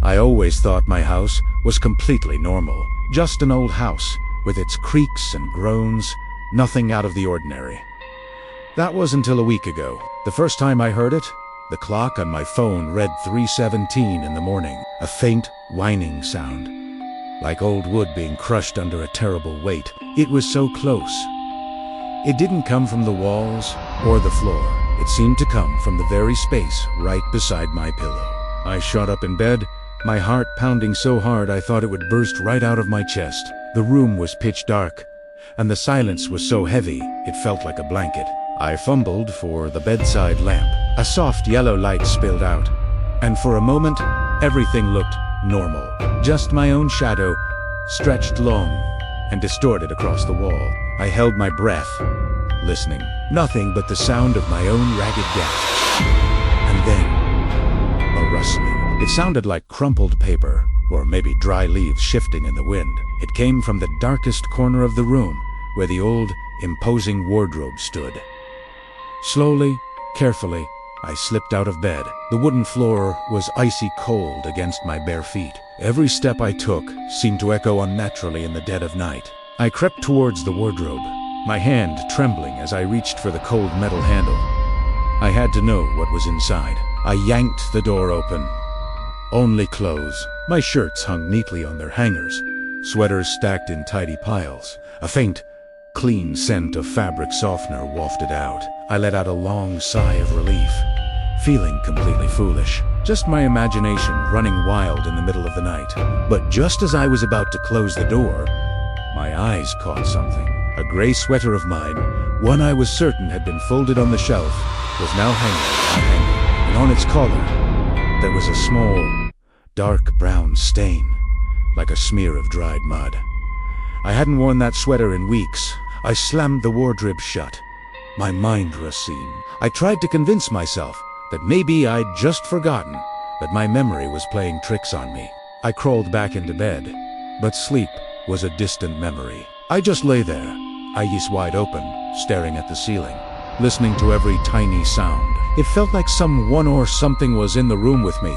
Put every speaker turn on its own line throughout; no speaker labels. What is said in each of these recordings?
I always thought my house was completely normal. Just an old house, with its creaks and groans, nothing out of the ordinary. That was until a week ago. The first time I heard it, the clock on my phone read 3:17 in the morning. A faint, whining sound, like old wood being crushed under a terrible weight. It was so close. It didn't come from the walls or the floor. It seemed to come from the very space right beside my pillow. I shot up in bed, my heart pounding so hard I thought it would burst right out of my chest. The room was pitch dark, and the silence was so heavy it felt like a blanket. I fumbled for the bedside lamp. A soft yellow light spilled out, and for a moment, everything looked normal. Just my own shadow, stretched long and distorted across the wall. I held my breath, listening. Nothing but the sound of my own ragged gasps. And then, a rustling. It sounded like crumpled paper, or maybe dry leaves shifting in the wind. It came from the darkest corner of the room, where the old, imposing wardrobe stood. Slowly, carefully, I slipped out of bed. The wooden floor was icy cold against my bare feet. Every step I took seemed to echo unnaturally in the dead of night. I crept towards the wardrobe, my hand trembling as I reached for the cold metal handle. I had to know what was inside. I yanked the door open. Only clothes. My shirts hung neatly on their hangers, sweaters stacked in tidy piles. A faint, clean scent of fabric softener wafted out. I let out a long sigh of relief, feeling completely foolish. Just my imagination running wild in the middle of the night. But just as I was about to close the door, my eyes caught something. A gray sweater of mine, one I was certain had been folded on the shelf, was now hanging on a hanger, and on its collar there was a small, dark brown stain, like a smear of dried mud. I hadn't worn that sweater in weeks. I slammed the wardrobe shut, my mind racine. I tried to convince myself that maybe I'd just forgotten, that my memory was playing tricks on me. I crawled back into bed, but sleep was a distant memory. I just lay there, eyes wide open, staring at the ceiling, listening to every tiny sound. It felt like someone or something was in the room with me,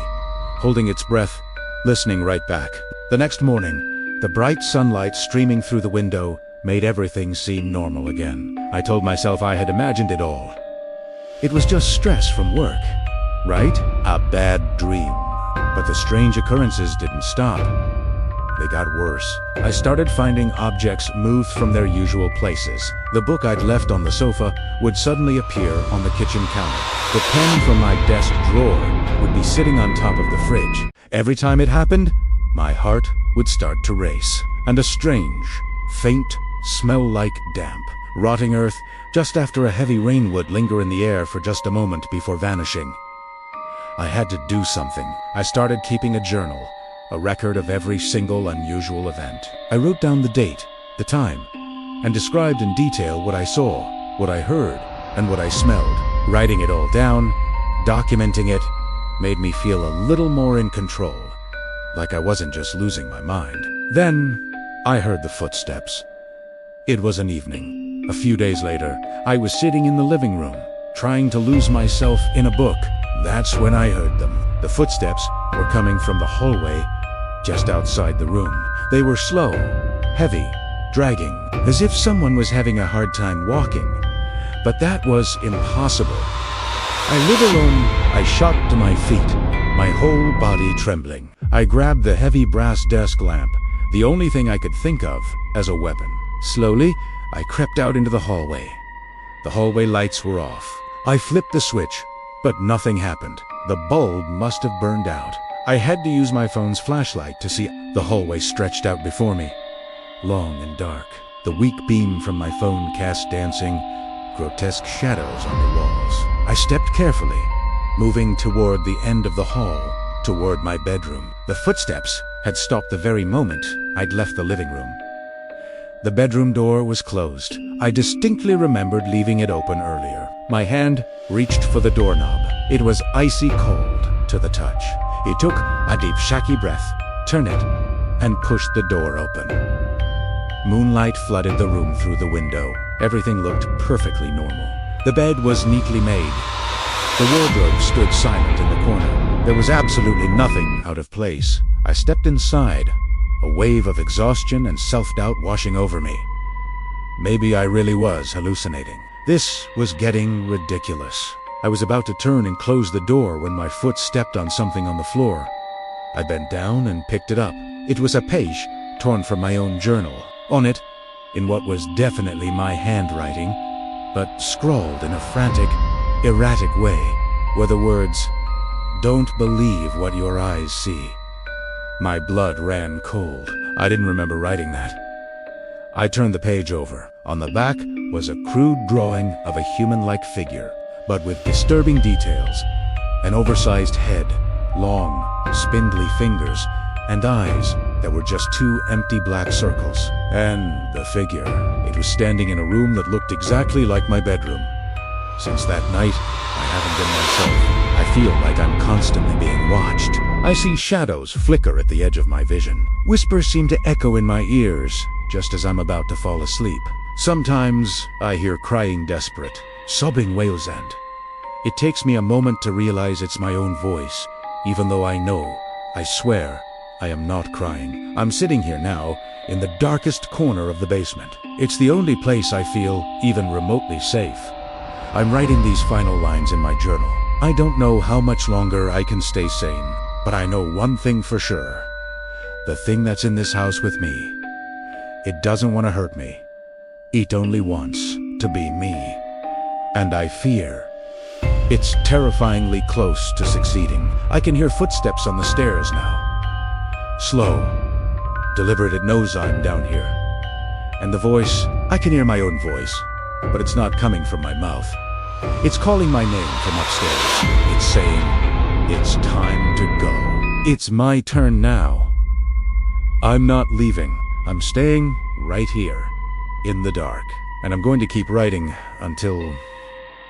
holding its breath, listening right back. The next morning, the bright sunlight streaming through the window made everything seem normal again. I told myself I had imagined it all. It was just stress from work, right? A bad dream. But the strange occurrences didn't stop. They got worse. I started finding objects moved from their usual places. The book I'd left on the sofa would suddenly appear on the kitchen counter. The pen from my desk drawer would be sitting on top of the fridge. Every time it happened, my heart would start to race. And a strange, faint smell like damp, rotting earth just after a heavy rain would linger in the air for just a moment before vanishing. I had to do something. I started keeping a journal, a record of every single unusual event. I wrote down the date, the time, and described in detail what I saw, what I heard, and what I smelled. Writing it all down, documenting it, made me feel a little more in control, like I wasn't just losing my mind. Then, I heard the footsteps. It was an evening. A few days later, I was sitting in the living room, trying to lose myself in a book. That's when I heard them. The footsteps were coming from the hallway just outside the room. They were slow, heavy, dragging, as if someone was having a hard time walking. But that was impossible. I lit alone. I shot to my feet, my whole body trembling. I grabbed the heavy brass desk lamp, the only thing I could think of as a weapon. Slowly, I crept out into the hallway. The hallway lights were off. I flipped the switch, but nothing happened. The bulb must have burned out. I had to use my phone's flashlight to see. The hallway stretched out before me, long and dark. The weak beam from my phone cast dancing, grotesque shadows on the walls. I stepped carefully, moving toward the end of the hall, toward my bedroom. The footsteps had stopped the very moment I'd left the living room. The bedroom door was closed. I distinctly remembered leaving it open earlier. My hand reached for the doorknob. It was icy cold to the touch. He took a deep, shaky breath, turned it, and pushed the door open. Moonlight flooded the room through the window. Everything looked perfectly normal. The bed was neatly made. The wardrobe stood silent in the corner. There was absolutely nothing out of place. I stepped inside, a wave of exhaustion and self-doubt washing over me. Maybe I really was hallucinating. This was getting ridiculous. I was about to turn and close the door when my foot stepped on something on the floor. I bent down and picked it up. It was a page torn from my own journal. On it, in what was definitely my handwriting, but scrawled in a frantic, erratic way, were the words, "Don't believe what your eyes see." My blood ran cold. I didn't remember writing that. I turned the page over. On the back was a crude drawing of a human-like figure, but with disturbing details. An oversized head, long, spindly fingers, and eyes that were just two empty black circles. And the figure, it was standing in a room that looked exactly like my bedroom. Since that night, I haven't been myself. I feel like I'm constantly being watched. I see shadows flicker at the edge of my vision. Whispers seem to echo in my ears, just as I'm about to fall asleep. Sometimes I hear crying desperate, sobbing wails, and it takes me a moment to realize it's my own voice, even though I swear, I am not crying. I'm sitting here now, in the darkest corner of the basement. It's the only place I feel even remotely safe. I'm writing these final lines in my journal. I don't know how much longer I can stay sane, but I know one thing for sure. The thing that's in this house with me, it doesn't want to hurt me. It only wants to be me. And I fear it's terrifyingly close to succeeding. I can hear footsteps on the stairs now. Slow, deliberate. It knows I'm down here. And the voice, I can hear my own voice, but it's not coming from my mouth. It's calling my name from upstairs. It's saying, it's time to go. It's my turn now. I'm not leaving. I'm staying right here, in the dark. And I'm going to keep writing until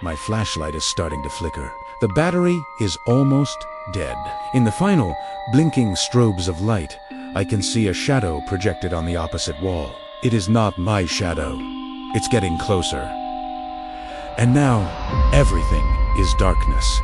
my flashlight is starting to flicker. The battery is almost dead. In the final, blinking strobes of light, I can see a shadow projected on the opposite wall. It is not my shadow. It's getting closer. And now, everything is darkness.